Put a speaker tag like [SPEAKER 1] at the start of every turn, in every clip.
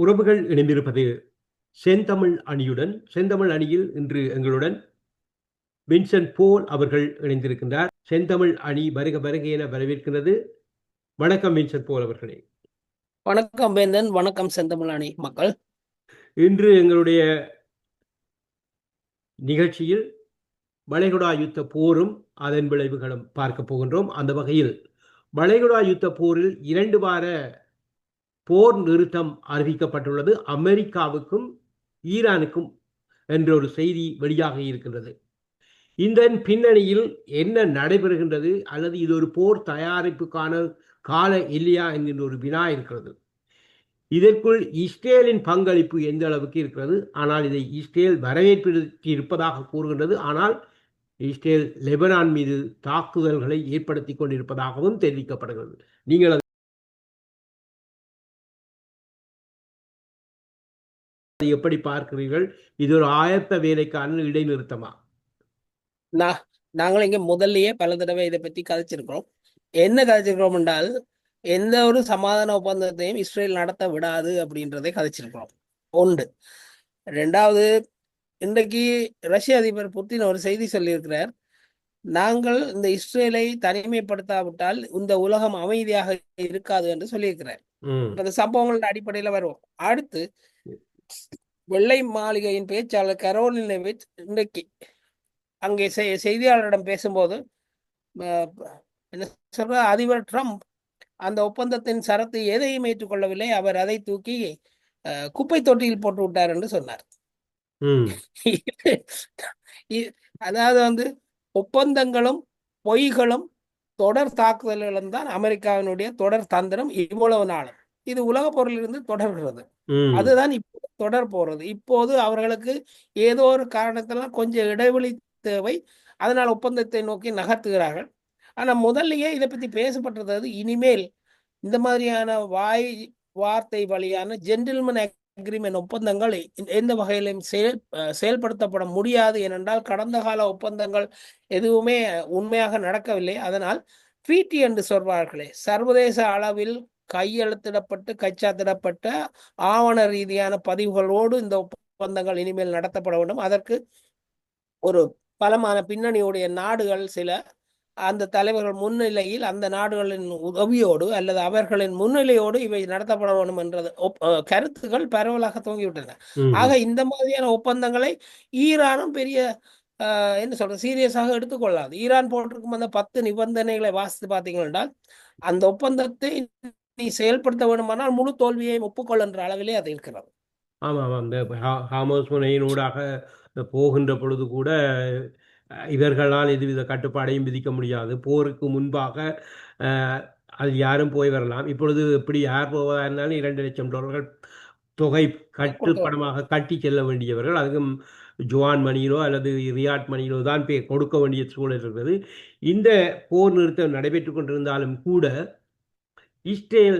[SPEAKER 1] உறவுகள் இணைந்திருப்பது செந்தமிழ் அணியுடன். செந்தமிழ் அணியில் இன்று எங்களுடன் வின்சென்ட் போல் அவர்கள் இணைந்திருக்கின்றார். செந்தமிழ் அணி வருக வருக என வரவேற்கிறது. வணக்கம் வின்சென்ட் போல் அவர்களே.
[SPEAKER 2] வணக்கம் வேந்தன், வணக்கம் செந்தமிழ் அணி மக்கள்.
[SPEAKER 1] இன்று எங்களுடைய நிகழ்ச்சியில் வளைகுடா யுத்த போரும் அதன் விளைவுகளும் பார்க்க போகின்றோம். அந்த வகையில் வளைகுடா யுத்த போரில் 2 வார போர் நிறுத்தம் அறிவிக்கப்பட்டுள்ளது. அமெரிக்காவுக்கும் ஈரானுக்கும் என்ற ஒரு செய்தி வெளியாக இருக்கின்றது. இந்த பின்னணியில் என்ன நடைபெறுகின்றது, அல்லது இது ஒரு போர் தயாரிப்புக்கான கால இல்லையா என்கின்ற ஒரு வினா இருக்கிறது. இதற்குள் இஸ்ரேலின் பங்களிப்பு எந்த அளவுக்கு இருக்கிறது? ஆனால் இதை இஸ்ரேல் வரவேற்பு இருப்பதாக கூறுகின்றது. ஆனால் இஸ்ரேல் லெபனான் மீது தாக்குதல்களை ஏற்படுத்தி கொண்டிருப்பதாகவும் தெரிவிக்கப்படுகிறது. நீங்கள் எப்படி பார்க்கிறீர்கள்? இது ஒரு ஆயத்த வேலைக்கான இடைநிறுத்தமா?
[SPEAKER 2] நாங்கள் இங்க முதல்லயே பல தடவை இதை பற்றி கதைச்சிருக்கிறோம். என்ன கதைச்சிருக்கிறோம் என்றால், எந்த ஒரு சமாதான ஒப்பந்தத்தையும் இஸ்ரேல் நடத்த விடாது அப்படின்றதை கதைச்சிருக்கிறோம். ஒன்று. ரெண்டாவது, இன்றைக்கு ரஷ்ய அதிபர் புட்டின் ஒரு செய்தி சொல்லியிருக்கிறார். நாங்கள் இந்த இஸ்ரேலை தனிமைப்படுத்தாவிட்டால் இந்த உலகம் அமைதியாக இருக்காது என்று சொல்லியிருக்கிறார். அந்த சம்பவங்களோட அடிப்படையில வருவோம். அடுத்து, வெள்ளை மாளிகையின் பேச்சாளர் கரோலின் லெவிட் இன்றைக்கு அங்கே செய்தியாளரிடம் பேசும்போது என்ன சொல்ற, அதிபர் ட்ரம்ப் அந்த ஒப்பந்தத்தின் சரத்து எதையும் ஏற்றுக்கொள்ளவில்லை, அவர் அதை தூக்கி குப்பை தொட்டியில் போட்டு விட்டார் என்று சொன்னார். அதாவது ஒப்பந்தங்களும் பொய்களும் தொடர் தாக்குதல்களும் தான் அமெரிக்காவினுடைய தொடர் தந்திரம் இவ்வளவு நாளும். இது உலக பொருளிலிருந்து தொடர்கிறது. அதுதான் இப்போ தொடர் போறது. இப்போது அவர்களுக்கு ஏதோ ஒரு காரணத்தினால் கொஞ்சம் இடைவெளி தேவை, அதனால் ஒப்பந்தத்தை நோக்கி நகர்த்துகிறார்கள். ஆனா முதல்லயே இதை பத்தி பேசப்பட்டது, இனிமேல் இந்த மாதிரியான வார்த்தை வழியான ஜென்டில்மேன் அக்ரிமெண்ட் ஒப்பந்தங்கள் எந்த வகையிலும் செயல்படுத்தப்பட முடியாது. ஏனென்றால் கடந்த கால ஒப்பந்தங்கள் எதுவுமே உண்மையாக நடக்கவில்லை. அதனால் ட்ரீட்டி என்று சொல்வார்களே, சர்வதேச அளவில் கையெழுத்திடப்பட்டு கைச்சாத்திடப்பட்ட ஆவண ரீதியான பதிவுகளோடு இந்த ஒப்பந்தங்கள் இனிமேல் நடத்தப்பட வேண்டும். அதற்கு ஒரு பலமான பின்னணியுடைய நாடுகள் சில, அந்த தலைவர்கள் முன்னிலையில், அந்த நாடுகளின் உதவியோடு அல்லது அவர்களின் முன்னிலையோடு இவை நடத்தப்பட வேண்டும் என்ற கருத்துக்கள் பரவலாக துவங்கிவிட்டன. ஆக இந்த மாதிரியான ஒப்பந்தங்களை ஈரானும் பெரிய என்ன சொல்ற சீரியஸாக எடுத்துக்கொள்ளாது. ஈரான் போட்டிருக்கும் அந்த 10 நிபந்தனைகளை வாசித்து பார்த்தீங்கன்னா, அந்த ஒப்பந்தத்தை நீ செயல்படுத்த வேண்டுமானால் முழு தோல்வியை ஒப்புக்கொள்கின்ற அளவிலே அது இருக்கிறது.
[SPEAKER 1] ஆமாம், இந்த ஹாமஸ் முனையினூடாக போகின்ற பொழுது கூட இவர்களால் எதுவித கட்டுப்பாடையும் விதிக்க முடியாது. போருக்கு முன்பாக அது யாரும் போய் வரலாம். இப்பொழுது இப்படி யார் போவதா இருந்தாலும் $2,00,000 தொகை கட்டுப்படமாக கட்டி செல்ல வேண்டியவர்கள். அதுக்கும் ஜுவான் மணியிலோ அல்லது ரியாட் மணியிலோ தான் கொடுக்க வேண்டிய சூழல் இருக்கிறது. இந்த போர் நிறுத்தம் நடைபெற்று கொண்டிருந்தாலும் கூட இஸ்ரேல்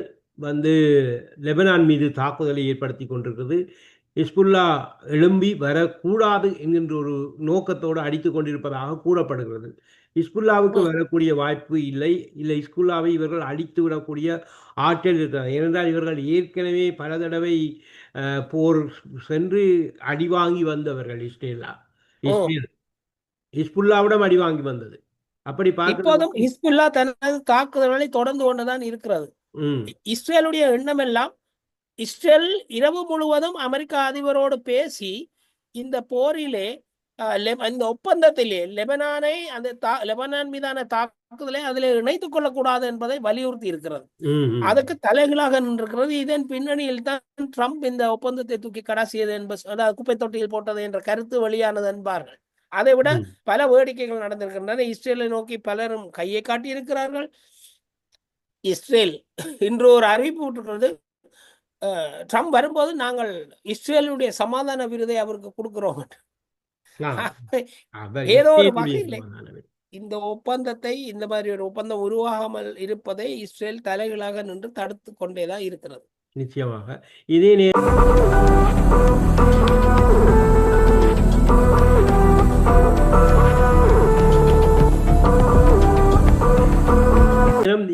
[SPEAKER 1] லெபனான் மீது தாக்குதலை ஏற்படுத்தி கொண்டிருக்கிறது. ஹிஸ்புல்லா எழும்பி வரக்கூடாது என்கின்ற ஒரு நோக்கத்தோடு அடித்து கொண்டிருப்பதாக கூறப்படுகிறது. ஹிஸ்புல்லாவுக்கு வரக்கூடிய வாய்ப்பு இல்லை. ஹிஸ்புல்லாவை இவர்கள் அடித்து விடக்கூடிய ஆற்றல் இருக்கிறது. ஏனென்றால் இவர்கள் ஏற்கனவே பல தடவை போர் சென்று அடிவாங்கி வந்தவர்கள். இஸ்ரேல் ஹிஸ்புல்லாவிடம் அடிவாங்கி வந்தது. அப்படி
[SPEAKER 2] இப்போதும் ஹிஸ்புல்லா தனது தாக்குதல்களை தொடர்ந்து கொண்டுதான் இருக்கிறது. இஸ்ரேலுடைய எண்ணம் எல்லாம், இஸ்ரேல் இரவு முழுவதும் அமெரிக்கா அதிபரோடு பேசி இந்த போரிலே இந்த ஒப்பந்தத்திலே லெபனான் மீதான தாக்குதலை அதிலே இணைத்துக் கொள்ளக்கூடாது என்பதை வலியுறுத்தி இருக்கிறது. அதற்கு தலைகளாக நின்றிருக்கிறது. இதன் பின்னணியில் தான் ட்ரம்ப் இந்த ஒப்பந்தத்தை தூக்கி கடாசியது என்பது, அதாவது குப்பை தொட்டியில் போட்டது என்ற கருத்து வெளியானது என்பார்கள். அதை விட பல வேடிக்கைகள் நடந்திருக்கின்றன. இஸ்ரேலை நோக்கி பலரும் கையை காட்டி இருக்கிறார்கள். இஸ்ரேல் இன்று ஒரு அறிவிப்பு விட்டுக்கிறது, ட்ரம்ப் வரும்போது நாங்கள் இஸ்ரேலுடைய சமாதான விருதை அவருக்கு கொடுக்கிறோம். ஏதோ ஒரு வகையில் இந்த ஒப்பந்தத்தை, இந்த மாதிரி ஒரு ஒப்பந்தம் உருவாகாமல் இருப்பதை இஸ்ரேல் தலைகளாக நின்று தடுத்து கொண்டேதான் இருக்கிறது.
[SPEAKER 1] நிச்சயமாக இதே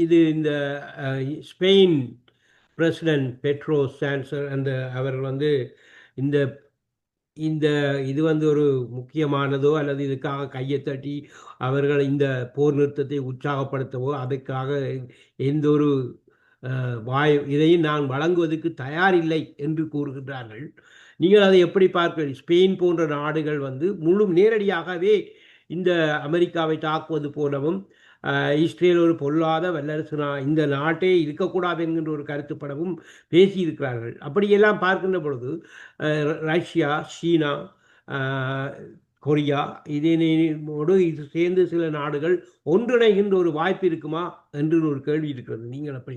[SPEAKER 1] இது இந்த ஸ்பெயின் பிரசிடென்ட் பெட்ரோ சான்சர் அவர் இந்த இந்த இது ஒரு முக்கியமானதோ அல்லது இதுக்காக கையை தட்டி அவர்கள் இந்த போர் நிறுத்தத்தை உற்சாகப்படுத்தவோ அதுக்காக எந்த ஒரு இதையும் நான் வழங்குவதற்கு தயாரில்லை என்று கூறுகின்றார்கள். நீங்கள் அதை எப்படி பார்க்கிறீர்கள்? ஸ்பெயின் போன்ற நாடுகள் முழு நேரடியாகவே இந்த அமெரிக்காவை தாக்குவது போலவும் இஸ்ரேல் ஒரு பொல்லாத வல்லரசு இந்த நாட்டே இருக்கக்கூடாது என்கின்ற ஒரு கருத்துப்படவும் பேசியிருக்கிறார்கள். அப்படியெல்லாம் பார்க்கின்ற பொழுது ரஷ்யா, சீனா, கொரியா இதனோடு இது சேர்ந்து சில நாடுகள் ஒன்றிணைகின்ற ஒரு வாய்ப்பு இருக்குமா என்று ஒரு கேள்வி இருக்கிறது. நீங்கள் அப்படி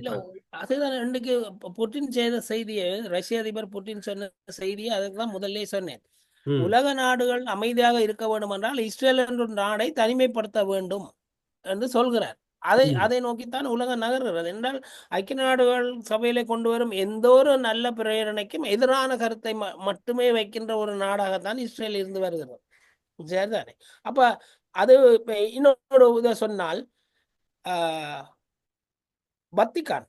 [SPEAKER 2] அதுதான் இன்னைக்கு புட்டின் செய்த செய்தியை, ரஷ்ய அதிபர் புட்டின் சொன்ன செய்தியை அதுக்கு தான் முதல்ல சொன்னேன். உலக நாடுகள் அமைதியாக இருக்க வேண்டும் என்றால் இஸ்ரேல் என்ற நாடை தனிமைப்படுத்த வேண்டும் என்று சொல்கிறார். அதை நோக்கித்தான் உலகம் நகர்கிறது. என்றால் ஐக்கிய நாடுகள் சபையில கொண்டு வரும் எந்த ஒரு நல்ல பிரேரணைக்கும் எதிரான கருத்தை மட்டுமே வைக்கின்ற ஒரு நாடாகத்தான் இஸ்ரேல் இருந்து வருகிறது. சரிதானே? அப்ப அது இன்னொரு இதை சொன்னால் வத்திக்கான்,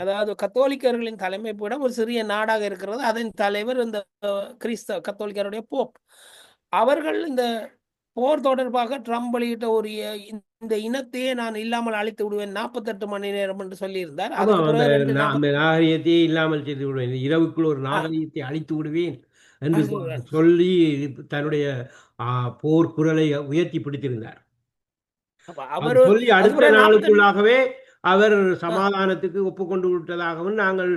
[SPEAKER 2] அதாவது கத்தோலிக்கர்களின் தலைமைப்பிடம் ஒரு சிறிய நாடாக இருக்கிறது. அதன் தலைவர் இந்த கிறிஸ்தவ கத்தோலிக்கருடைய போப். அவர்கள் இந்த போர் தொடர்பாக ட்ரம்ப் வெளியிட்ட ஒரு இந்த இனத்தையே நான் இல்லாமல் அழித்து விடுவேன் 48 மணி நேரம் என்று சொல்லியிருந்தார்.
[SPEAKER 1] நாகரிகத்தையே இல்லாமல் செய்து விடுவேன், இரவுக்குள் ஒரு நாகரிகத்தை அழித்து விடுவேன் என்று சொல்லி தன்னுடைய போர் குரலை உயர்த்தி பிடித்திருந்தார். அவர் சொல்லி அடுத்த நாளுக்குள்ளாகவே அவர் சமாதானத்துக்கு ஒப்புக்கொண்டு விட்டதாகவும் நாங்கள்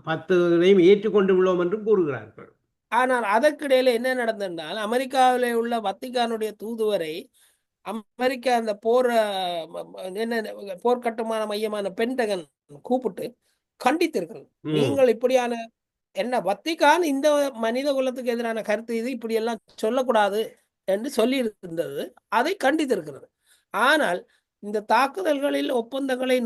[SPEAKER 1] 10 ஏற்றுக்கொண்டு உள்ளோம் என்றும் கூறுகிறார்கள்.
[SPEAKER 2] ஆனால் அதற்கிடையில என்ன நடந்தென்றால் அமெரிக்காவில் உள்ள வத்திக்கானுடைய தூதுவரை அமெரிக்கா அந்த போர் கட்டுமான மையமான பென்டகன் கூப்பிட்டு கண்டித்திருக்கிறது. நீங்கள் இப்படியான என்ன வத்திக்கான் இந்த மனித குலத்துக்கு எதிரான கருத்து இது இப்படி எல்லாம் சொல்லக்கூடாது என்று சொல்லி இருந்தது. அதை கண்டித்திருக்கிறது. ஆனால் இந்த தாக்குதல்களில் ஒப்பந்தங்களை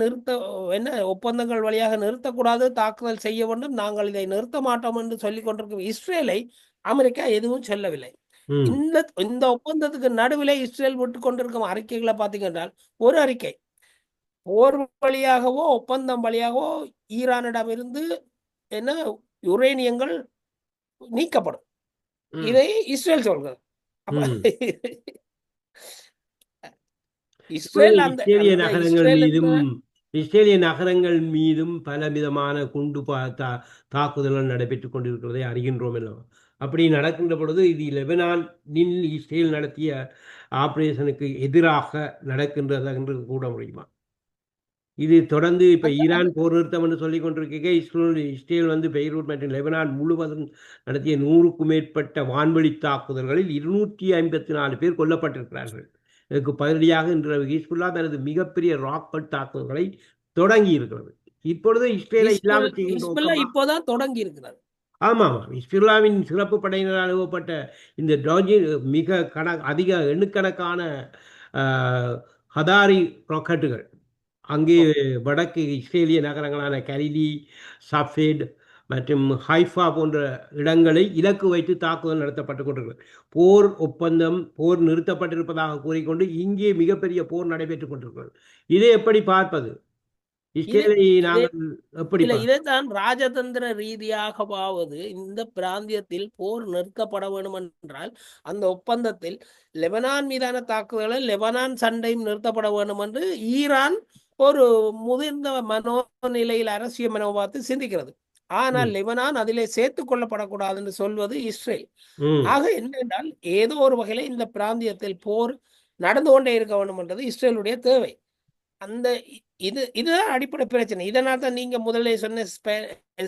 [SPEAKER 2] ஒப்பந்தங்கள் வழியாக நிறுத்தக்கூடாது, தாக்குதல் செய்ய வேண்டும், நாங்கள் இதை நிறுத்த மாட்டோம் என்று சொல்லிக் கொண்டிருக்கும் இஸ்ரேலை அமெரிக்கா எதுவும் சொல்லவில்லை. இந்த ஒப்பந்தத்துக்கு நடுவில் இஸ்ரேல் விட்டு கொண்டிருக்கும் அறிக்கைகளை பார்த்தீங்கன்னா, ஒரு அறிக்கை போர் வழியாகவோ ஒப்பந்தம் வழியாகவோ ஈரானிடமிருந்து யுரேனியங்கள் நீக்கப்படும். இதை இஸ்ரேல் சொல்கிறது.
[SPEAKER 1] இஸ்ரேலிய நகரங்கள் மீதும் பலவிதமான குண்டு தாக்குதல்கள் நடைபெற்றுக் கொண்டிருக்கிறதை அறிகின்றோம் அல்லவா? அப்படி நடக்கின்ற பொழுது இது லெபனானில் இஸ்ரேல் நடத்திய ஆபரேஷனுக்கு எதிராக நடக்கின்றது என்று கூட முடியுமா? இது தொடர்ந்து இப்ப ஈரான் போர் நிறுத்தம் என்று சொல்லிக் கொண்டிருக்க இஸ்ரேல் பெய்ரூட் மற்றும் லெபனான் முழுவதும் நடத்திய 100க்கும் மேற்பட்ட வான்வழி தாக்குதல்களில் 254 பேர் கொல்லப்பட்டிருக்கிறார்கள். இதற்கு பதிலடியாக இன்று ஹிஸ்புல்லா தனது மிகப்பெரிய ராக்கெட் தாக்குதல்களை தொடங்கி இருக்கிறது. இப்பொழுது இஸ்ரேலை இல்லாமல்
[SPEAKER 2] இப்போதான் தொடங்கி இருக்கிறது.
[SPEAKER 1] ஆமாம், ஹிஸ்புல்லாவின் சிறப்பு படையினரால் அனுப்பப்பட்ட இந்த மிக அதிக எண்ணுக்கணக்கான ஹதாரி ராக்கெட்டுகள் அங்கே வடக்கு இஸ்ரேலிய நகரங்களான கலிலி, சஃபேட் மற்றும் ஹைஃபா போன்ற இடங்களை இலக்கு வைத்து தாக்குதல் நடத்தப்பட்டுக் கொண்டிருக்கிறது. போர் நிறுத்தப்பட்டிருப்பதாக கூறிக்கொண்டு இங்கே மிகப்பெரிய போர் நடைபெற்றுக் கொண்டிருக்கிறது. இதை எப்படி பார்ப்பது?
[SPEAKER 2] இதைத்தான் ராஜதந்திர ரீதியாகவாவது இந்த பிராந்தியத்தில் போர் நிறுத்தப்பட வேண்டும் என்றால் அந்த ஒப்பந்தத்தில் லெபனான் மீதான தாக்குதலை லெபனான் சண்டையும் நிறுத்தப்பட வேண்டும் என்று ஈரான் ஒரு முதிர்ந்த மனோநிலையில் அரசியல் மனோபாவத்தை சிந்திக்கிறது. ஆனால் லெபனான் அதிலே சேர்த்துக் கொள்ளப்படக்கூடாது என்று சொல்வது இஸ்ரேல். ஆக என்னென்றால் ஏதோ ஒரு வகையில இந்த பிராந்தியத்தில் போர் நடந்து கொண்டே இருக்க வேண்டும் என்றது இஸ்ரேலுடைய தேவை. இதுதான் அடிப்படை பிரச்சனை. இதனால் தான் நீங்க முதல்ல சொன்ன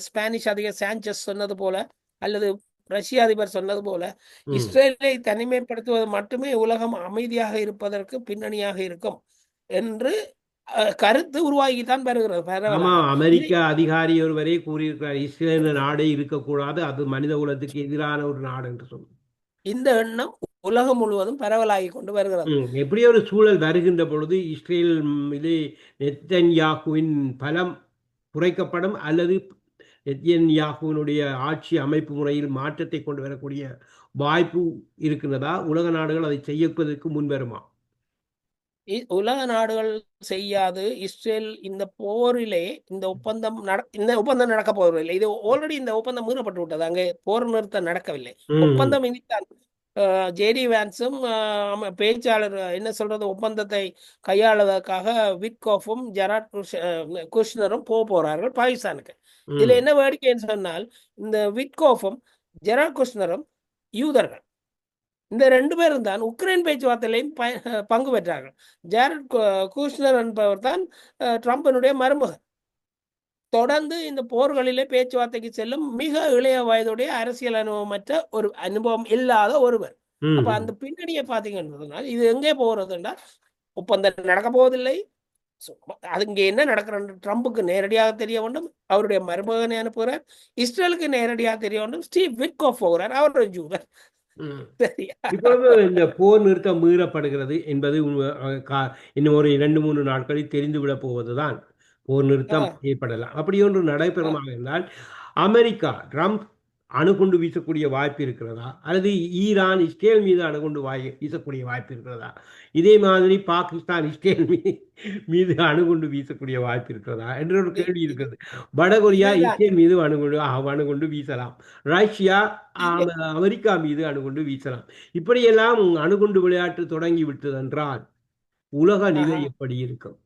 [SPEAKER 2] ஸ்பானிஷ் அதிபர் சாnchez சொன்னது போல அல்லது ரஷ்ய அதிபர் சொன்னது போல இஸ்ரேலை தனிமைப்படுத்துவது மட்டுமே உலகம் அமைதியாக இருப்பதற்கு பின்னணியாக இருக்கும் என்று கருத்து உருவாகித்தான் வருகிறது.
[SPEAKER 1] அமெரிக்க அதிகாரி ஒருவரே கூறியிருக்கிறார், இஸ்ரேல் நாடே இருக்கக்கூடாது, அது மனித குலத்துக்கு எதிரான ஒரு நாடு என்று சொல்லி.
[SPEAKER 2] இந்த எண்ணம் உலகம் முழுவதும் பரவலாகி கொண்டு வருகிறது.
[SPEAKER 1] எப்படி ஒரு சூழல் வருகின்ற பொழுது இஸ்ரேல் நெத்தன்யாகுவின் பலம் குறைக்கப்படும் அல்லது நெத்தன்யாகுவினுடைய ஆட்சி அமைப்பு முறையில் மாற்றத்தை கொண்டு வரக்கூடிய வாய்ப்பு இருக்கின்றதா? உலக நாடுகள் அதை செய்யப்பதற்கு முன்வருமா?
[SPEAKER 2] உலக நாடுகள் செய்யாது. இஸ்ரேல் இந்த போரிலே இந்த ஒப்பந்தம் நடக்க போவதில்லை. இது ஆல்ரெடி இந்த ஒப்பந்தம் மீறப்பட்டு விட்டது. அங்கே போர் நிறுத்தம் நடக்கவில்லை.
[SPEAKER 1] ம்
[SPEAKER 2] ஒப்பந்தம் இனித்தான் ஜேடி வேன்ஸும் பேச்சாளர் என்ன சொல்றது ஒப்பந்தத்தை கையாளுவதற்காக விட்கோஃபும் குஷ்னரும் போறார்கள் பாகிஸ்தானுக்கு. இதுல
[SPEAKER 1] ம்
[SPEAKER 2] என்ன வேடிக்கைன்னு சொன்னால் இந்த விட்கோஃபும் ஜெராட் குஷ்னரும் யூதர்கள். இந்த 2 பேரும் தான் உக்ரைன் பேச்சுவார்த்தையிலையும் பங்கு பெற்றார்கள். ஜாரட் கூஷ்னர் என்பவர் தான் ட்ரம்பினுடைய மருமகன். தொடர்ந்து இந்த போர்களிலே பேச்சுவார்த்தைக்கு செல்லும் மிக இளைய வயதுடைய அரசியல் அனுபவமற்ற ஒரு அனுபவம் இல்லாத ஒருவர். அப்ப
[SPEAKER 1] ம்
[SPEAKER 2] அந்த பின்னணியை பார்த்தீங்கன்னா இது எங்கே போகிறதுன்னா ஒப்பந்தம் நடக்க போவதில்லை. அது இங்க என்ன நடக்கிறது ட்ரம்புக்கு நேரடியாக தெரிய வேண்டும். அவருடைய மருமகனை அனுப்புகிறார். இஸ்ரேலுக்கு நேரடியாக தெரிய வேண்டும். ஸ்டீவ் விட்கோஃப் போகிறார். அவர் ஒரு ஜூதர்.
[SPEAKER 1] ம்
[SPEAKER 2] சரியா?
[SPEAKER 1] இப்பொழுது இந்த போர் நிறுத்தம் மீறப்படுகிறது என்பது இன்னும் ஒரு 2-3 நாட்களில் தெரிந்துவிடப் போவதுதான். போர் நிறுத்தம் ஏற்படலாம். அப்படி ஒன்று நடைபெறுமாக இருந்தால் அமெரிக்கா ட்ரம்ப் அணுகுண்டு வீசக்கூடிய வாய்ப்பு இருக்கிறதா, அல்லது ஈரான் இஸ்ரேல் மீது அணுகுண்டு வீசக்கூடிய வாய்ப்பு இருக்கிறதா, இதே மாதிரி பாகிஸ்தான் இஸ்ரேல் மீது அணுகுண்டு வீசக்கூடிய வாய்ப்பு இருக்கிறதா என்ற ஒரு கேள்வி இருக்கிறது. வடகொரியா
[SPEAKER 2] இதுதான்
[SPEAKER 1] இஸ்ரேல் மீது அணுகுண்டு வீசலாம். ரஷ்யா அமெரிக்கா மீது அணுகுண்டு வீசலாம். இப்படியெல்லாம் அணுகுண்டு விளையாட்டு தொடங்கி விட்டதென்றால் உலக நிலை எப்படி இருக்கும்?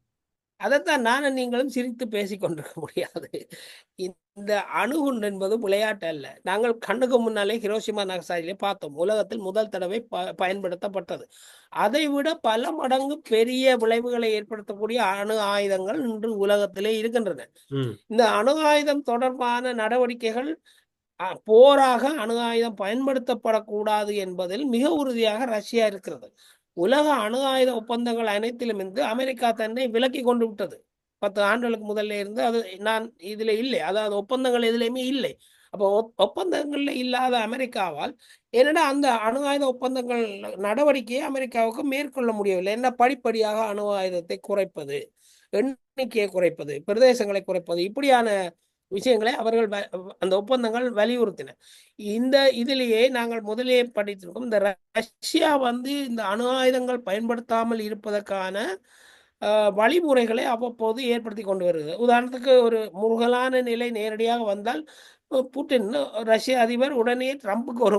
[SPEAKER 2] அதைத்தான் நானும் நீங்களும் சிரித்து பேசிக் கொண்டிருக்க முடியாது. இந்த அணுகுண்டு என்பது விளையாட்டு அல்ல. நாங்கள் கண்ணுக்கு முன்னாலே ஹிரோஷிமா நாகசாகியிலே பார்த்தோம். உலகத்தில் முதல் தடவை பயன்படுத்தப்பட்டது. அதை விட பல மடங்கு பெரிய விளைவுகளை ஏற்படுத்தக்கூடிய அணு ஆயுதங்கள் இன்று உலகத்திலே இருக்கின்றன.
[SPEAKER 1] ம்
[SPEAKER 2] இந்த அணு ஆயுதம் தொடர்பான நடவடிக்கைகள் போராக அணு ஆயுதம் பயன்படுத்தப்படக்கூடாது என்பதில் மிக உறுதியாக ரஷ்யா இருக்கிறது. உலக அணு ஆயுத ஒப்பந்தங்கள் அனைத்திலும் இருந்து அமெரிக்கா தன்னை விலக்கி கொண்டு விட்டது. 10 ஆண்டுகளுக்கு முதல்ல இருந்து அது நான் இதுல இல்லை. அதாவது ஒப்பந்தங்கள் எதுலையுமே இல்லை. அப்போ ஒப்பந்தங்கள்ல இல்லாத அமெரிக்காவால் என்னடா அந்த அணு ஆயுத ஒப்பந்தங்கள் நடவடிக்கையை அமெரிக்காவுக்கு மேற்கொள்ள முடியவில்லை. என்ன படிப்படியாக அணு ஆயுதத்தை குறைப்பது, எண்ணிக்கையை குறைப்பது, பிரதேசங்களை குறைப்பது, இப்படியான விஷயங்களை அவர்கள் அந்த ஒப்பந்தங்கள் வலியுறுத்தின. இந்த இதிலேயே நாங்கள் முதலே படித்திருக்கோம். இந்த ரஷ்யா இந்த அணு ஆயுதங்கள் பயன்படுத்தாமல் இருப்பதற்கான வழிமுறைகளை அவ்வப்போது ஏற்படுத்தி கொண்டு வருகிறது. உதாரணத்துக்கு ஒரு முருகலான நிலை நேரடியாக வந்தால் புட்டின் ரஷ்ய அதிபர் உடனே ட்ரம்புக்கு ஒரு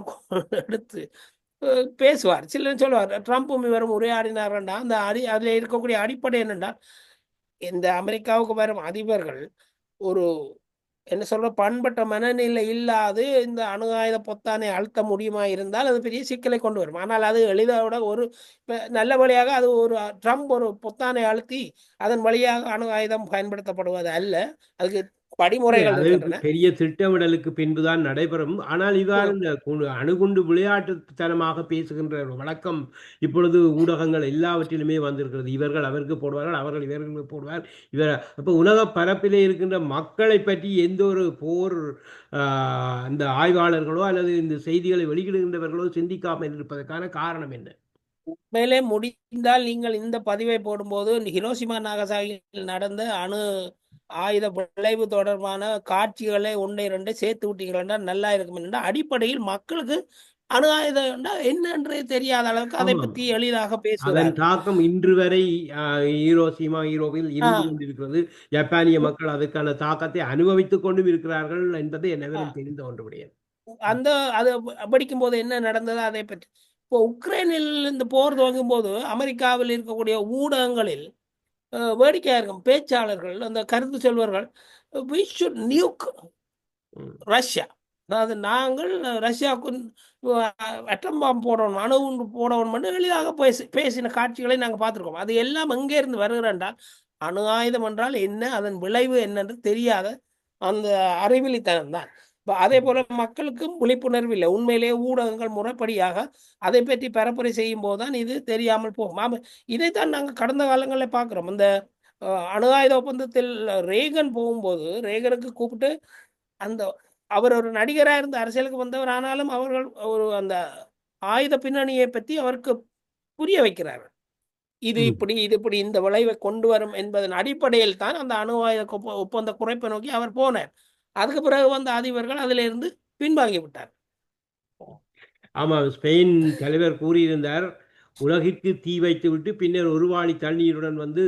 [SPEAKER 2] எடுத்து பேசுவார். சிலர் சொல்லுவார் ட்ரம்ப்பும் இவரும் உரையாடினார்டா. அந்த அதில் இருக்கக்கூடிய அடிப்படை என்னென்னா இந்த அமெரிக்காவுக்கு வரும் அதிபர்கள் ஒரு என்ன சொல்ற பண்பட்ட மனநிலை இல்லாது இந்த அணு ஆயுத பொத்தானை அழுத்த முடியுமா இருந்தால் அது பெரிய சிக்கலை கொண்டு வரும். ஆனால் அது எளிதோட ஒரு நல்ல வழியாக அது ஒரு ட்ரம்ப் ஒரு பொத்தானை அழுத்தி அதன் வழியாக அணு ஆயுதம் பயன்படுத்தப்படுவது அல்ல. அதுக்கு படிமுறைகள்
[SPEAKER 1] அது
[SPEAKER 2] இருக்கின்றன.
[SPEAKER 1] பெரிய திட்டமிடலுக்கு பின்புதான் நடைபெறும். ஆனால் இவ்வாறு இந்த அணுகுண்டு விளையாட்டுத்தனமாக பேசுகின்ற ஒரு வழக்கம் இப்பொழுது ஊடகங்கள் எல்லாவற்றிலுமே வந்திருக்கிறது. இவர்கள் அவருக்கு போடுவார்கள், அவர்கள் இவர்களுக்கு போடுவார். அப்ப உலக பரப்பிலே இருக்கின்ற மக்களை பற்றி எந்த ஒரு போர் இந்த ஆய்வாளர்களோ அல்லது இந்த செய்திகளை வெளியிடுகின்றவர்களோ சிந்திக்காமல் இருப்பதற்கான காரணம் என்ன?
[SPEAKER 2] மேலே முடிந்தால் நீங்கள் இந்த பதிவை போடும்போது ஹிரோஷிமா நாகசாகியில் நடந்த அணு ஆயுத விளைவு தொடர்பான காட்சிகளை 1-2 சேர்த்து விட்டீங்கன்னா நல்லா இருக்கும் என்றால் அடிப்படையில் மக்களுக்கு அணு ஆயுதம் என்னன்றே தெரியாத அளவுக்கு அதை பற்றி எளிதாக
[SPEAKER 1] அதன்
[SPEAKER 2] பேசுகிறார்.
[SPEAKER 1] தாக்கம் இன்று வரை ஈரோவில் இருந்து கொண்டிருக்கிறது. ஜப்பானிய மக்கள் அதற்கான தாக்கத்தை அனுபவித்துக் கொண்டும் இருக்கிறார்கள் என்பது என்னவெனும் தெரிந்த ஒன்று விடயம்.
[SPEAKER 2] அந்த அது படிக்கும் போது என்ன நடந்தது அதை பற்றி. இப்போ உக்ரைனில் இந்த போர் துவங்கும் போது அமெரிக்காவில் இருக்கக்கூடிய ஊடகங்களில் வேடிக்கையா இருக்கும். பேச்சாளர்கள் அந்த கருத்து சொல்வர்கள் we should nuke ரஷ்யா. அதாவது நாங்கள் ரஷ்யாவுக்கு அட்டம் பாம்பு போடணும், அணு குண்டு போடணும் எளிதாக பேசின காட்சிகளை நாங்கள் பார்த்துருக்கோம். அது எல்லாம் எங்கே இருந்து வருகிறேன்றால் அணு ஆயுதம் என்றால் என்ன, அதன் விளைவு என்னென்று தெரியாத அந்த அறிவிலித்தனம் தான். அதே போல மக்களுக்கும் விழிப்புணர்வு இல்லை. உண்மையிலேயே ஊடகங்கள் முறைப்படியாக அதை பற்றி பரப்புரை செய்யும் போதுதான் இது தெரியாமல் போகும். இதைத்தான் நாங்கள் கடந்த காலங்களில் பார்க்கிறோம். இந்த அணு ஆயுத ஒப்பந்தத்தில் ரேகன் போகும்போது ரேகனுக்கு கூப்பிட்டு அந்த அவர் ஒரு நடிகராக இருந்து அரசியலுக்கு வந்தவர், ஆனாலும் அவர்கள் ஒரு அந்த ஆயுத பின்னணியை பற்றி அவருக்கு புரிய வைக்கிறார்கள். இது இப்படி இந்த விளைவை கொண்டு வரும் என்பதன் அடிப்படையில் தான் அந்த அணு ஆயுத ஒப்பந்த குறைப்பை நோக்கி அவர் போனார். அதுக்கு பிறகு வந்த அதிபர்கள் அதிலிருந்து பின்வாங்கி விட்டார்.
[SPEAKER 1] ஆமாம், ஸ்பெயின் தலைவர் கூறியிருந்தார், உலகிற்கு தீ வைத்துவிட்டு பின்னர் ஒரு வாளி தண்ணீருடன் வந்து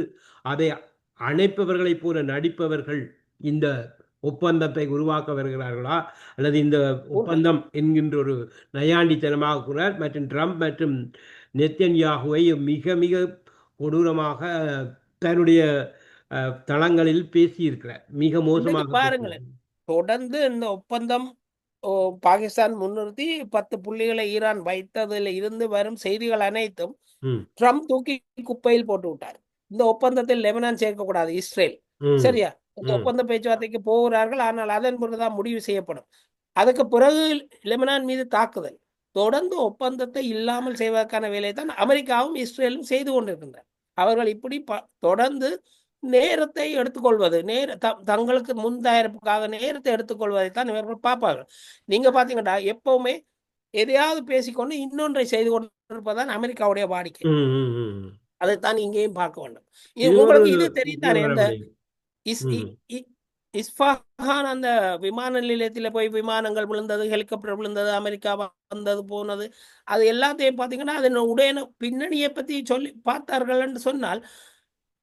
[SPEAKER 1] அதை அணைப்பவர்களைப் போல நடிப்பவர்கள் இந்த ஒப்பந்தத்தை உருவாக்க வருகிறார்களா, அல்லது இந்த
[SPEAKER 2] உண்மை.
[SPEAKER 1] ஒப்பந்தம் என்கின்ற ஒரு நையாண்டித்தனமாக கூறார். மற்றும் ட்ரம்ப் மற்றும் நெத்தன்யாகுவை மிக மிக கொடூரமாக தன்னுடைய தளங்களில் பேசியிருக்கிறார். மிக
[SPEAKER 2] இன்றைக்கு
[SPEAKER 1] மோசமாக
[SPEAKER 2] பாருங்களேன்,
[SPEAKER 1] பேசியிருக்கிறார்.
[SPEAKER 2] தொடர்ந்து இந்த ஒப்பந்தம் பாகிஸ்தான் முன்னிறுத்தி 10 புள்ளிகளை ஈரான் வைத்ததில் இருந்து வரும் செய்திகள் அனைத்தும்
[SPEAKER 1] ம்
[SPEAKER 2] ட்ரம்ப் தூக்கி குப்பையில் போட்டு விட்டார். இந்த ஒப்பந்தத்தில் லெபனான் சேர்க்கக்கூடாது, இஸ்ரேல்.
[SPEAKER 1] ம்
[SPEAKER 2] சரியா? இந்த
[SPEAKER 1] ம்
[SPEAKER 2] ஒப்பந்த பேச்சுவார்த்தைக்கு போகிறார்கள், ஆனால் அதன் பிறகுதான் முடிவு செய்யப்படும். அதுக்கு பிறகு லெபனான் மீது தாக்குதல். தொடர்ந்து ஒப்பந்தத்தை இல்லாமல் செய்வதற்கான வேலையை தான் அமெரிக்காவும் இஸ்ரேலும் செய்து கொண்டிருக்கின்றனர். அவர்கள் இப்படி தொடர்ந்து நேரத்தை எடுத்துக்கொள்வது, தங்களுக்கு முன் தயாரிப்புக்காக நேரத்தை எடுத்துக்கொள்வதைத்தான் இவர்கள் பார்ப்பார்கள். நீங்க பாத்தீங்கன்னா எப்பவுமே எதையாவது பேசிக்கொண்டு இன்னொன்றை செய்து கொண்டிருப்பதுதான் அமெரிக்காவுடைய வாடிக்கை.
[SPEAKER 1] ம் ம் ம்
[SPEAKER 2] அதைத்தான் இங்கேயும் பார்க்க வேண்டும்.
[SPEAKER 1] இது ஒரு
[SPEAKER 2] உங்களுக்கு இது தெரியும் தானே,
[SPEAKER 1] முக்கியமான
[SPEAKER 2] இந்த
[SPEAKER 1] விடயம். ம்
[SPEAKER 2] இஸ்ஃபாகான் அந்த விமான நிலையத்தில் போய் விமானங்கள் விழுந்தது, ஹெலிகாப்டர் விழுந்தது, அமெரிக்கா வந்தது போனது, அது எல்லாத்தையும் பார்த்தீங்கன்னா அதன் உடைய பின்னணியை பற்றி சொல்லி பார்த்தார்கள் என்று சொன்னால்,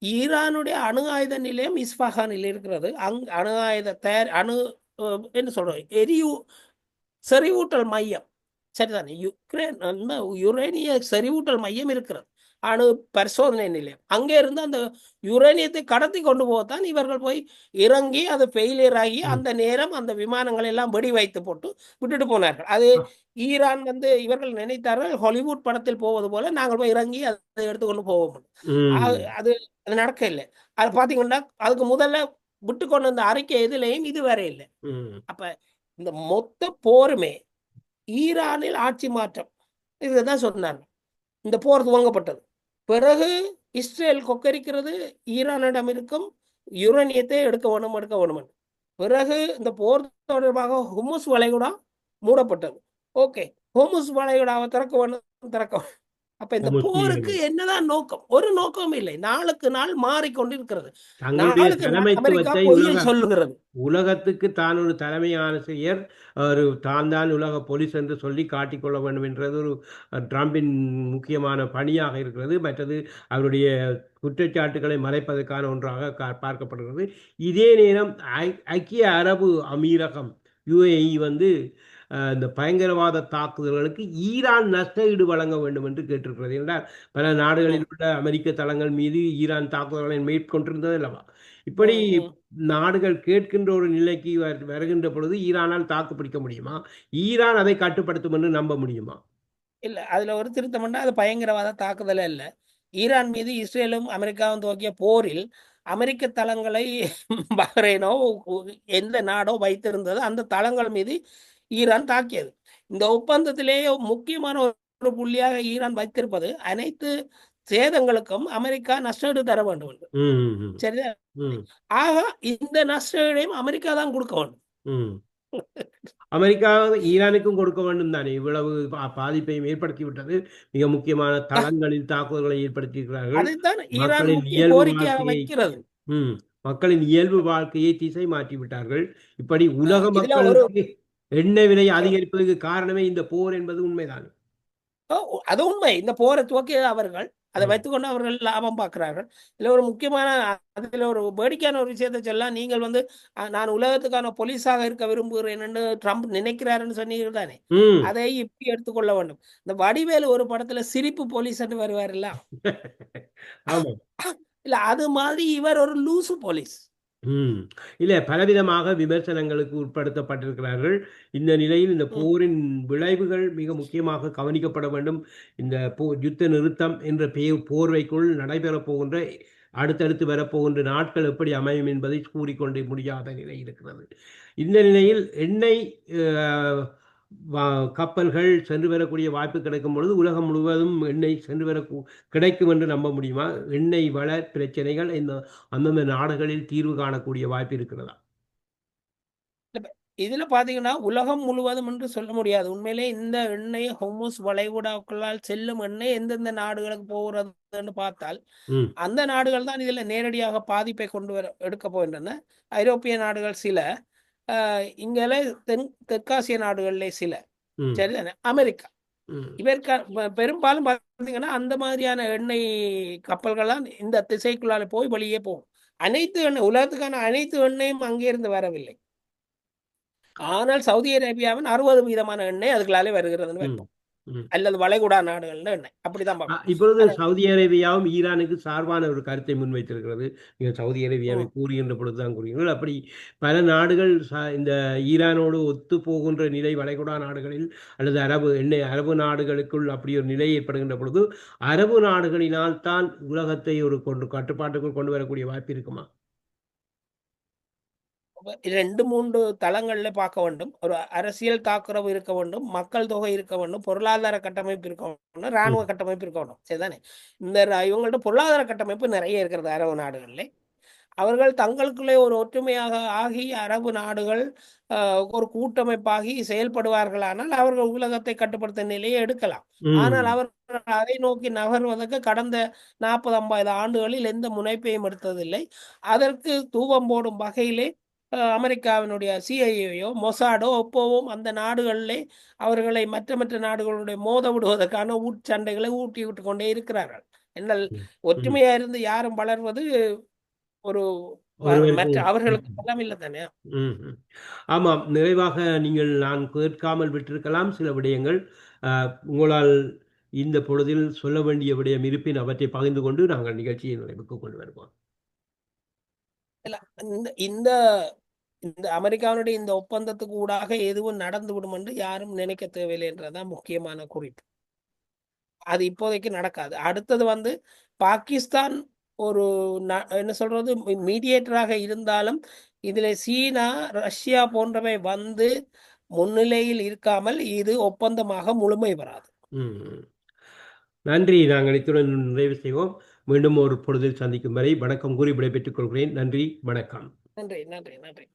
[SPEAKER 2] ஈரானுடைய அணு ஆயுத நிலையம் இஸ்ஃபாகானில் இருக்கிறது. அணு ஆயுத அணு என்ன சொல்றோம், செறிவூட்டல் மையம், சரிதானே, யுரேனிய செறிவூட்டல் மையம் இருக்கிறது, அணு பரிசோதனை நிலையம். அங்கே இருந்து அந்த யுரேனியத்தை கடத்தி கொண்டு போகத்தான் இவர்கள் போய் இறங்கி அது ஃபெயிலியர் ஆகி
[SPEAKER 1] ம்.
[SPEAKER 2] அந்த நேரம் அந்த விமானங்கள் எல்லாம் வெடி வைத்து போட்டு விட்டுட்டு போனார்கள். அது ஈரான் இவர்கள் நினைத்தார்கள் ஹாலிவுட் படத்தில் போவது போல நாங்கள் போய் இறங்கி அதை எடுத்துக்கொண்டு போவோம். அது அது நடக்க இல்லை. அது பாத்தீங்கன்னா அதுக்கு முதல்ல விட்டு கொண்டு வந்த அறிக்கை எதுலையும் இது வரை இல்லை. அப்ப இந்த மொத்த போருமே ஈரானில் ஆட்சி மாற்றம் இதுதான் சொன்னாங்க. இந்த போர் துவங்கப்பட்டது பிறகு இஸ்ரேல் கொக்கரிக்கிறது, ஈரானிடம் இருக்கும் யுரேனியத்தை எடுக்க வேணும். பிறகு இந்த போர் தொடர்பாக ஹுமுஸ் வளைகுடா மூடப்பட்டது. ஓகே, ஹுமுஸ் வளைகுடாவை திறக்க வேணும். அப்ப இந்த போருக்கு என்னதான் நோக்கம்? ஒரு நோக்கம் இல்லை. நாளுக்கு நாள் மாறிக்கொண்டிருக்கிறது. நாளுக்கு நாள் அமெரிக்கா பொய்யை சொல்லுகிறது.
[SPEAKER 1] உலகத்துக்கு தான் ஒரு தலைமை ஆசிரியர், ஒரு தான் உலக போலீஸ் என்று சொல்லி காட்டிக்கொள்ள வேண்டும் என்றது ஒரு ட்ரம்பின் முக்கியமான பணியாக இருக்கிறது. மற்றது அவருடைய குற்றச்சாட்டுகளை மறைப்பதற்கான ஒன்றாக பார்க்கப்படுகிறது. இதே நேரம் ஐக்கிய அரபு அமீரகம் UAE வந்து இந்த பயங்கரவாத தாக்குதல்களுக்கு ஈரான் நஷ்டஈடு வழங்க வேண்டும் என்று கேட்டிருக்கிறது. என்றால் பல நாடுகளில் உள்ள அமெரிக்க தளங்கள் மீது ஈரான் தாக்குதல்களை மேற்கொண்டிருந்தது அல்லவா? இப்படி நாடுகள் கேட்கின்ற ஒரு நிலைக்கு வருகின்ற பொழுது ஈரானால் தாக்கு பிடிக்க முடியுமா? ஈரான் அதை கட்டுப்படுத்தும் என்று நம்ப முடியுமா?
[SPEAKER 2] இல்ல, அதுல ஒரு திருத்தம், அது பயங்கரவாத தாக்குதல் அல்ல. ஈரான் மீது இஸ்ரேலும் அமெரிக்காவும் துவக்கிய போரில் அமெரிக்க தளங்களை பஹ்ரைனோ எந்த நாடோ வைத்திருந்தது, அந்த தளங்கள் மீது ஈரான் தாக்கியது. இந்த ஒப்பந்தத்திலேயே முக்கியமான ஒரு புள்ளியாக ஈரான் வைத்திருப்பது, அனைத்து சேதங்களுக்கும் அமெரிக்கா நஷ்டஈடு தர வேண்டும் என்று. சரிதான். ஆக இந்த நஷ்டஈடையும் அமெரிக்கா தான் கொடுக்க வேண்டும்.
[SPEAKER 1] அமெரிக்கா ஈரானுக்கும் கொடுக்க வேண்டும் தானே? இவ்வளவு பாதிப்பையும் ஏற்படுத்தி விட்டது. மிக முக்கியமான தளங்களில் தாக்குதல்களை ஏற்படுத்தியிருக்கிறார்கள். மக்களின் இயல்பு வாழ்க்கையை மக்களின் இயல்பு வாழ்க்கையை திசை மாற்றி விட்டார்கள். இப்படி உலக மக்களுக்கு எண்ணெய் விலை அதிகரிப்பதற்கு காரணமே இந்த போர் என்பது உண்மைதான்.
[SPEAKER 2] அது உண்மை. இந்த போரை துவக்கியது அவர்கள், அதை வைத்துக்கொண்டு அவர்கள் லாபம் பார்க்கிறார்கள். இதுல ஒரு முக்கியமான, அதுல ஒரு வேடிக்கையான ஒரு விஷயத்தை சொல்லலாம். நீங்கள் நான் உலகத்துக்கான போலீஸாக இருக்க விரும்புகிறேன் என்று ட்ரம்ப் நினைக்கிறாருன்னு சொன்னீர்கள் தானே, அதை இப்படி எடுத்துக்கொள்ள வேண்டும். இந்த வடிவேலு ஒரு படத்துல சிரிப்பு போலீஸ் என்று வருவார்ல, இல்ல அது மாதிரி இவர் ஒரு லூசு போலீஸ்.
[SPEAKER 1] இல்ல, பலவிதமாக விமர்சனங்களுக்கு உட்படுத்தப்பட்டிருக்கிறார்கள். இந்த நிலையில் இந்த போரின் விளைவுகள் மிக முக்கியமாக கவனிக்கப்பட வேண்டும். இந்த யுத்த நிறுத்தம் என்ற போர்வைக்குள் நடைபெறப் போகின்ற அடுத்தடுத்து வரப்போகின்ற நாட்கள் எப்படி அமையும் என்பதை கூறிக்கொண்டே முடியாத நிலை இருக்கிறது. இந்த நிலையில் எண்ணெய் கப்பல்கள் சென்று வரக்கூடிய வாய்ப்பு கிடைக்கும் பொழுது உலகம் முழுவதும் எண்ணெய் சென்று வர கிடைக்கும் என்று நம்ப முடியுமா? எண்ணெய் வள பிரச்சனைகள் அந்தந்த நாடுகளில் தீர்வு காணக்கூடிய வாய்ப்பு இருக்கிறதா?
[SPEAKER 2] இதுல பாத்தீங்கன்னா உலகம் முழுவதும் என்று சொல்ல முடியாது. உண்மையிலே இந்த எண்ணெய் ஹோர்முஸ் வளைகுடாக்களால் செல்லும் எண்ணெய் எந்தெந்த நாடுகளுக்கு போகிறதுன்னு பார்த்தால் அந்த நாடுகள் தான் இதுல நேரடியாக பாதிப்பை கொண்டு எடுக்க போகின்றன. ஐரோப்பிய நாடுகள் சில, இங்கே தெற்காசிய நாடுகளிலே சில, சரிதானே, அமெரிக்கா.
[SPEAKER 1] ம்.
[SPEAKER 2] இவருக்கு பெரும்பாலும் பார்த்தீங்கன்னா அந்த மாதிரியான எண்ணெய் கப்பல்கள்லாம் இந்த திசைக்குள்ளால போய் வெளியே போகும். அனைத்து எண்ணெய் உலகத்துக்கான அனைத்து எண்ணெயும் அங்கிருந்து வரவில்லை. ஆனால் சவுதி அரேபியாவின் 60% எண்ணெய் அதுக்குள்ளாலே வருகிறதுன்னு
[SPEAKER 1] ம்.
[SPEAKER 2] வைப்போம்.
[SPEAKER 1] ம்.
[SPEAKER 2] அல்லது வளைகுடா நாடுகள்ல எண்ணெய் அப்படிதான் பார்க்கணும்.
[SPEAKER 1] இப்பொழுது
[SPEAKER 2] ஆனா
[SPEAKER 1] சவுதி அரேபியாவும் ஈரானுக்கு சார்பான ஒரு கருத்தை முன்வைத்திருக்கிறது. நீங்கள் சவுதி அரேபியாவை
[SPEAKER 2] ம்,
[SPEAKER 1] கூறுகின்ற பொழுதுதான் கூறுகிறீர்கள். அப்படி பல நாடுகள் இந்த ஈரானோடு ஒத்து போகின்ற நிலை வளைகுடா நாடுகளில் அல்லது அரபு நாடுகளுக்குள் அப்படி ஒரு நிலை ஏற்படுகின்ற பொழுது அரபு நாடுகளினால் தான் உலகத்தை ஒரு கட்டுப்பாட்டுக்குள் கொண்டு வரக்கூடிய வாய்ப்பு இருக்குமா?
[SPEAKER 2] 2, 3 தளங்கள்ல பார்க்க வேண்டும். ஒரு அரசியல் தாக்குறவு இருக்க வேண்டும், மக்கள் தொகை இருக்க வேண்டும், பொருளாதார கட்டமைப்பு இருக்க வேண்டும், ராணுவ
[SPEAKER 1] ம்.
[SPEAKER 2] கட்டமைப்பு இருக்க வேண்டும். சரிதானே? இந்த இவங்கள்ட்ட பொருளாதார கட்டமைப்பு நிறைய இருக்கிறது அரபு நாடுகள்ல. அவர்கள் தங்களுக்குள்ளே ஒரு ஒற்றுமையாக ஆகி அரபு நாடுகள் ஒரு கூட்டமைப்பாகி செயல்படுவார்களானால் அவர்கள் உலகத்தை கட்டுப்படுத்த நிலையை எடுக்கலாம். ஆனால்
[SPEAKER 1] ம்.
[SPEAKER 2] அவர்கள் அதை நோக்கி நகர்வதற்கு கடந்த 40, 50 ஆண்டுகளில் எந்த முனைப்பையும் எடுத்ததில்லை. அதற்கு தூபம் போடும் வகையிலே அமெரிக்காவினுடைய சிஐஏயோ மொசாடோ எப்போவும் அந்த நாடுகளிலே அவர்களை மற்ற மற்ற நாடுகளுடைய மோத விடுவதற்கான உட்சண்டைகளை ஊட்டி விட்டு கொண்டே இருக்கிறார்கள். என்றால்
[SPEAKER 1] ம். ம்.
[SPEAKER 2] ஒற்றுமையா இருந்து யாரும் வளர்வது ஒரு
[SPEAKER 1] ஒருவருக்கு
[SPEAKER 2] மற்ற அவர்களுக்கு
[SPEAKER 1] ம்.
[SPEAKER 2] பலம் இல்லை தானே.
[SPEAKER 1] ம். ம். ஆமாம். நிறைவாக நான் கேட்காமல் விட்டிருக்கலாம் சில விடயங்கள். உங்களால் இந்த பொழுதில் சொல்ல வேண்டிய விடயம் இருப்பின் அவற்றை பகிர்ந்து கொண்டு நாங்கள் நிகழ்ச்சியை நிறைவுக்கு கொண்டு வருவோம்.
[SPEAKER 2] இல்ல இந்த இந்த இந்த அமெரிக்காவினுடைய இந்த ஒப்பந்தத்துக்கு ஊடாக எதுவும் நடந்து விடும் என்று யாரும் நினைக்க தேவையில்லை என்றதான் முக்கியமான குறிப்பு. அது இப்போதைக்கு நடக்காது. அடுத்தது வந்து பாகிஸ்தான் ஒரு என்ன சொல்றது மீடியேட்டராக இருந்தாலும் இதுல சீனா, ரஷ்யா போன்றவை வந்து முன்னிலையில் இருக்காமல் இது ஒப்பந்தமாக முழுமை பெறாது.
[SPEAKER 1] ம். நன்றி. நாங்கள் இத்துடன் நிறைவு செய்வோம். மீண்டும் ஒரு பொழுதில் சந்திக்கும் வரை வணக்கம் கூறி விடைபெற்றுக் கொள்கிறேன். நன்றி, வணக்கம்.
[SPEAKER 2] நன்றி, நன்றி, நன்றி.